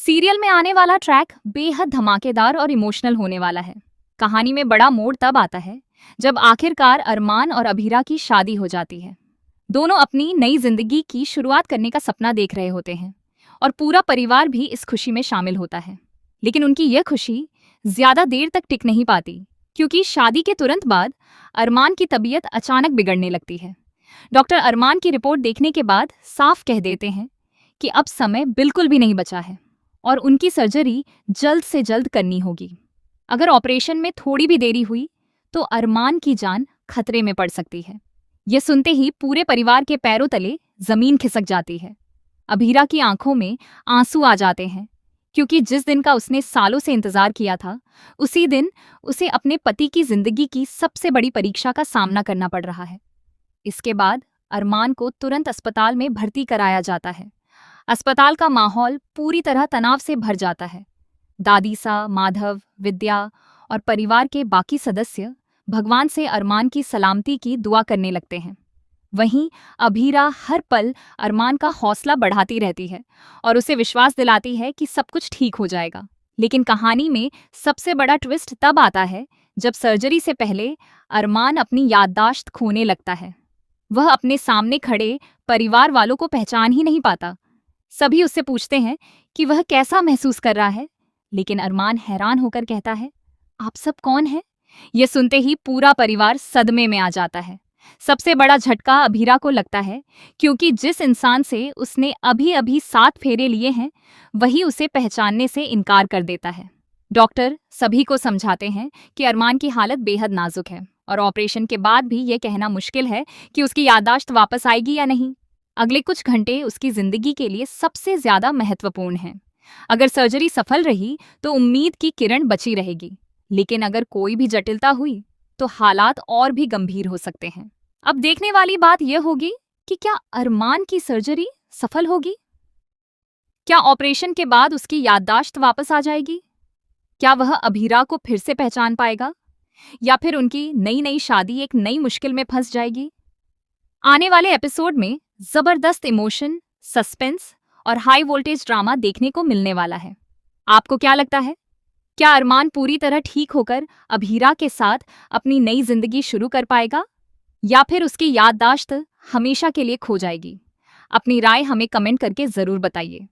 Serial में आने वाला ट्रैक बेहद धमाकेदार और इमोशनल होने वाला है। कहानी में बड़ा मोड़ तब आता है जब आखिरकार अरमान और अभीरा की शादी हो जाती है। दोनों अपनी नई जिंदगी की शुरुआत करने का सपना देख रहे होते हैं और पूरा परिवार भी इस खुशी में शामिल होता है। लेकिन उनकी यह खुशी ज्यादा देर तक टिक नहीं पाती, क्योंकि शादी के तुरंत बाद अरमान की तबीयत अचानक बिगड़ने लगती है। डॉक्टर अरमान की रिपोर्ट देखने के बाद साफ कह देते हैं कि अब समय बिल्कुल भी नहीं बचा है और उनकी सर्जरी जल्द से जल्द करनी होगी। अगर ऑपरेशन में थोड़ी भी देरी हुई तो अरमान की जान खतरे में पड़ सकती है। यह सुनते ही पूरे परिवार के पैरों तले जमीन खिसक जाती है। अभीरा की आंखों में आंसू आ जाते हैं, क्योंकि जिस दिन का उसने सालों से इंतजार किया था, उसी दिन उसे अपने पति की जिंदगी की सबसे बड़ी परीक्षा का सामना करना पड़ रहा है। इसके बाद अरमान को तुरंत अस्पताल में भर्ती कराया जाता है। अस्पताल का माहौल पूरी तरह तनाव से भर जाता है। दादी सा, माधव, विद्या और परिवार के बाकी सदस्य भगवान से अरमान की सलामती की दुआ करने लगते हैं। वहीं अभीरा हर पल अरमान का हौसला बढ़ाती रहती है और उसे विश्वास दिलाती है कि सब कुछ ठीक हो जाएगा। लेकिन कहानी में सबसे बड़ा ट्विस्ट तब आता है जब सर्जरी से पहले अरमान अपनी याददाश्त खोने लगता है। वह अपने सामने खड़े परिवार वालों को पहचान ही नहीं पाता। सभी उससे पूछते हैं कि वह कैसा महसूस कर रहा है, लेकिन अरमान हैरान होकर कहता है, आप सब कौन हैं? यह सुनते ही पूरा परिवार सदमे में आ जाता है। सबसे बड़ा झटका अभीरा को लगता है, क्योंकि जिस इंसान से उसने अभी अभी 7 फेरे लिए हैं, वही उसे पहचानने से इनकार कर देता है। डॉक्टर सभी को समझाते हैं कि अरमान की हालत बेहद नाजुक है और ऑपरेशन के बाद भी ये कहना मुश्किल है कि उसकी याददाश्त वापस आएगी या नहीं। अगले कुछ घंटे उसकी जिंदगी के लिए सबसे ज्यादा महत्वपूर्ण हैं। अगर सर्जरी सफल रही तो उम्मीद की किरण बची रहेगी, लेकिन अगर कोई भी जटिलता हुई तो हालात और भी गंभीर हो सकते हैं। अब देखने वाली बात यह होगी कि क्या अरमान की सर्जरी सफल होगी? क्या ऑपरेशन के बाद उसकी याददाश्त वापस आ जाएगी? क्या वह अभीरा को फिर से पहचान पाएगा, या फिर उनकी नई नई शादी एक नई मुश्किल में फंस जाएगी? आने वाले एपिसोड में जबरदस्त इमोशन, सस्पेंस और हाई वोल्टेज ड्रामा देखने को मिलने वाला है। आपको क्या लगता है? क्या अरमान पूरी तरह ठीक होकर अभीरा के साथ अपनी नई जिंदगी शुरू कर पाएगा, या फिर उसकी याददाश्त हमेशा के लिए खो जाएगी? अपनी राय हमें कमेंट करके जरूर बताइए।